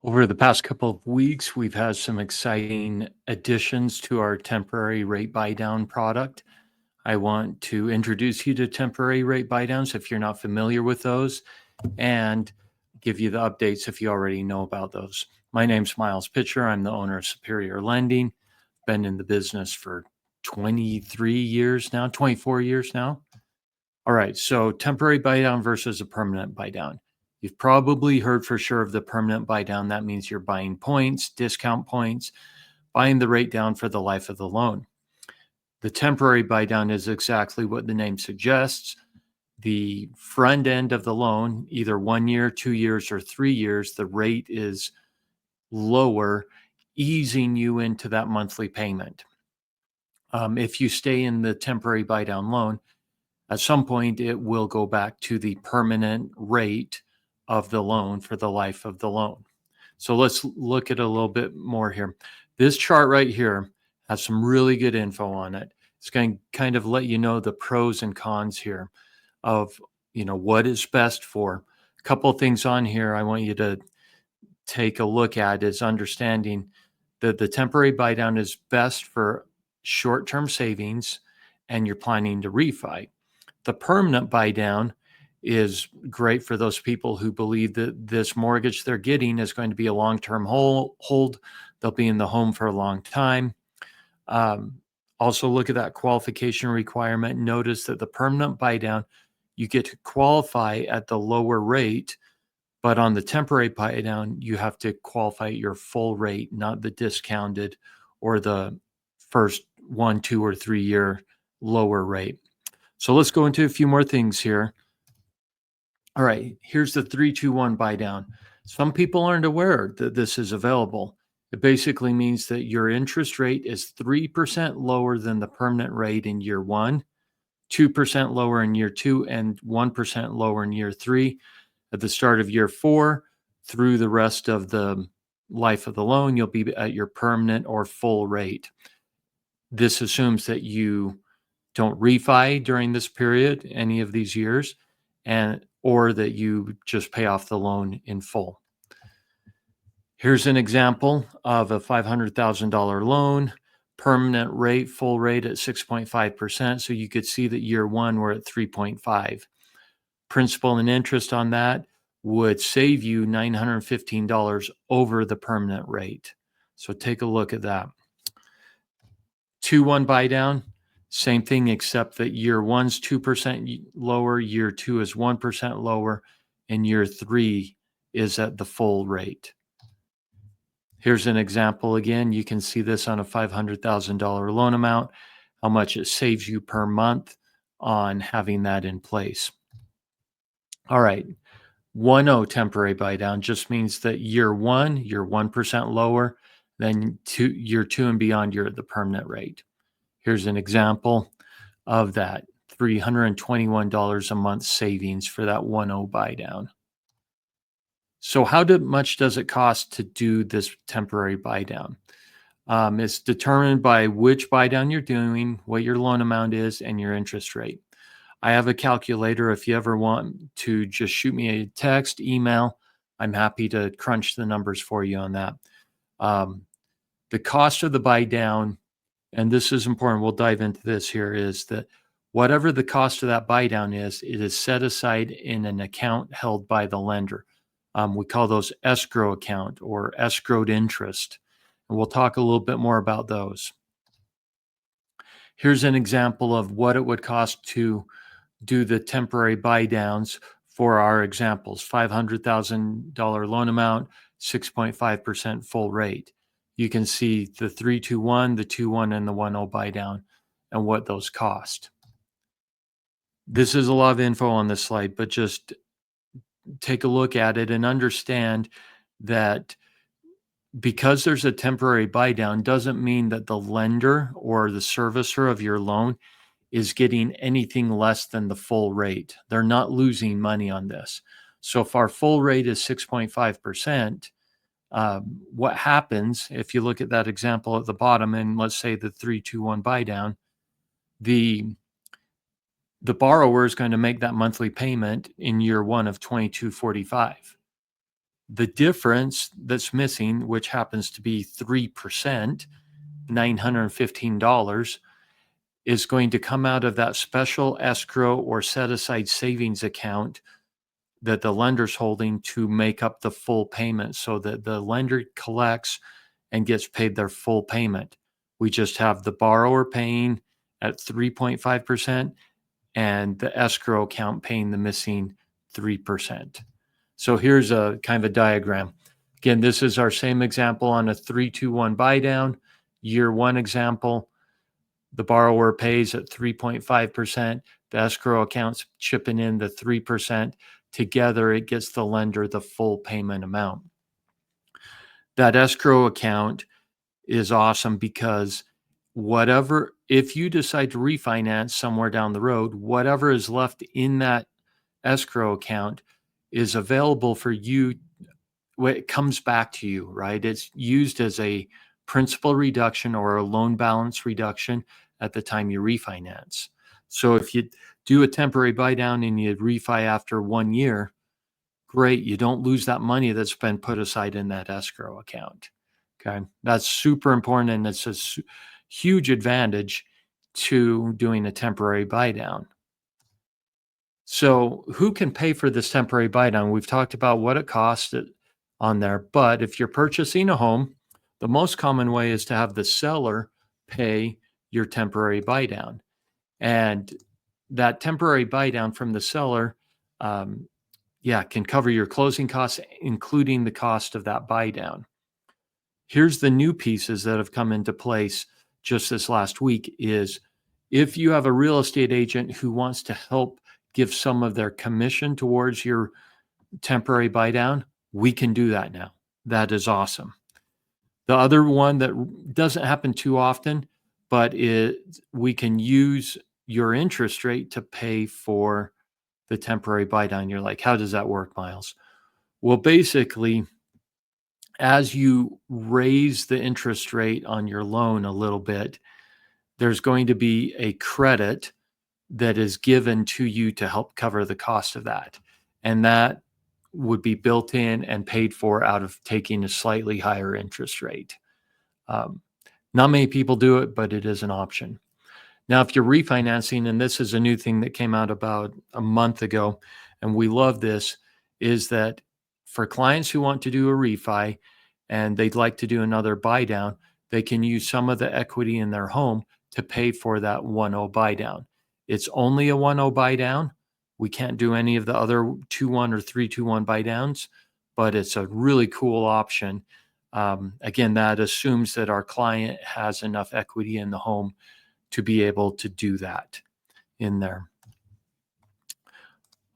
Over the past couple of weeks, we've had some exciting additions to our temporary rate buy down product. I want to introduce you to temporary rate buy downs if you're not familiar with those and give you the updates if you already know about those. My name's Miles Pitcher. I'm the owner of Superior Lending. Been in the business for 23 years now, 24 years now. All right, so temporary buy down versus a permanent buy down. You've probably heard for sure of the permanent buy down. That means you're buying points, discount points, buying the rate down for the life of the loan. The temporary buy down is exactly what the name suggests. The front end of the loan, either 1 year, 2 years, or 3 years, the rate is lower, easing you into that monthly payment. If you stay in the temporary buy down loan, at some point it will go back to the permanent rate of the loan for the life of the loan. So let's look at a little bit more here. This chart right here has some really good info on it. It's going to kind of let you know the pros and cons here of, what is best for. A couple of things on here I want you to take a look at is understanding that the temporary buy down is best for short-term savings and you're planning to refi. The permanent buy down is great for those people who believe that this mortgage they're getting is going to be a long-term hold. They'll be in the home for a long time. Also, look at that qualification requirement. Notice that the permanent buy down, you get to qualify at the lower rate, but on the temporary buy down, you have to qualify at your full rate, not the discounted or the first 1, 2, or 3 year lower rate. So let's go into a few more things here. All right, here's the 3-2-1 buy down. Some people aren't aware that this is available. It basically means that your interest rate is 3% lower than the permanent rate in year 1, 2% lower in year 2, and 1% lower in year 3. At the start of year 4, through the rest of the life of the loan, you'll be at your permanent or full rate. This assumes that you don't refi during this period, any of these years, or that you just pay off the loan in full. Here's an example of a $500,000 loan, permanent rate, full rate at 6.5%. So you could see that year 1 we're at 3.5. Principal and interest on that would save you $915 over the permanent rate. So take a look at that. 2-1 buy down, same thing, except that year 1's 2% lower, year 2 is 1% lower, and year 3 is at the full rate. Here's an example again. You can see this on a $500,000 loan amount, how much it saves you per month on having that in place. All right, 1-0 temporary buy down just means that year 1, you're 1% lower, then year 2 and beyond, you're at the permanent rate. Here's an example of that, $321 a month savings for that 1-0 buy down. So how much does it cost to do this temporary buy down? It's determined by which buy down you're doing, what your loan amount is, and your interest rate. I have a calculator. If you ever want to just shoot me a text, email, I'm happy to crunch the numbers for you on that. The cost of the buy down, and this is important, we'll dive into this here, is that whatever the cost of that buy down is, it is set aside in an account held by the lender. We call those escrow account or escrowed interest. And we'll talk a little bit more about those. Here's an example of what it would cost to do the temporary buy downs for our examples. $500,000 loan amount, 6.5% full rate. You can see the 3-2-1, the 2-1, and the 1-0 buy down and what those cost. This is a lot of info on this slide, but just take a look at it and understand that because there's a temporary buy down doesn't mean that the lender or the servicer of your loan is getting anything less than the full rate. They're not losing money on this. So if our full rate is 6.5%, what happens if you look at that example at the bottom and let's say the 3-2-1 buy down, the borrower is going to make that monthly payment in year 1 of $22.45. The difference that's missing, which happens to be 3%, $915, is going to come out of that special escrow or set aside savings account that the lender's holding to make up the full payment, so that the lender collects and gets paid their full payment. We just have the borrower paying at 3.5% and the escrow account paying the missing 3%. So here's a kind of a diagram. Again, this is our same example on a 3-2-1 buy down. Year one example, the borrower pays at 3.5%. The escrow account's chipping in the 3%. Together, it gets the lender the full payment amount. That escrow account is awesome because if you decide to refinance somewhere down the road, whatever is left in that escrow account is available for you. It comes back to you, right? It's used as a principal reduction or a loan balance reduction at the time you refinance. So if you do a temporary buy down and you refi after 1 year, great. You don't lose that money that's been put aside in that escrow account. Okay. That's super important. And it's a huge advantage to doing a temporary buy down. So who can pay for this temporary buy down? We've talked about what it costs on there, but if you're purchasing a home, the most common way is to have the seller pay your temporary buy down. And that temporary buy down from the seller, can cover your closing costs, including the cost of that buy down. Here's the new pieces that have come into place just this last week is if you have a real estate agent who wants to help give some of their commission towards your temporary buy down, we can do that now. That is awesome. The other one that doesn't happen too often, but we can use your interest rate to pay for the temporary buy down. You're like, how does that work, Miles? Well, basically, as you raise the interest rate on your loan a little bit, there's going to be a credit that is given to you to help cover the cost of that. And that would be built in and paid for out of taking a slightly higher interest rate. Not many people do it, but it is an option. Now, if you're refinancing, and this is a new thing that came out about a month ago, and we love this, is that for clients who want to do a refi and they'd like to do another buy down, they can use some of the equity in their home to pay for that 1.0 buy down. It's only a 1.0 buy down. We can't do any of the other 2-1 or 3-2-1 buy downs, but it's a really cool option. Again, that assumes that our client has enough equity in the home to be able to do that in there.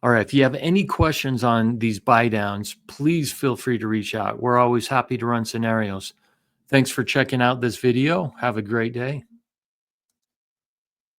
All right. If you have any questions on these buy downs, please feel free to reach out. We're always happy to run scenarios. Thanks for checking out this video. Have a great day.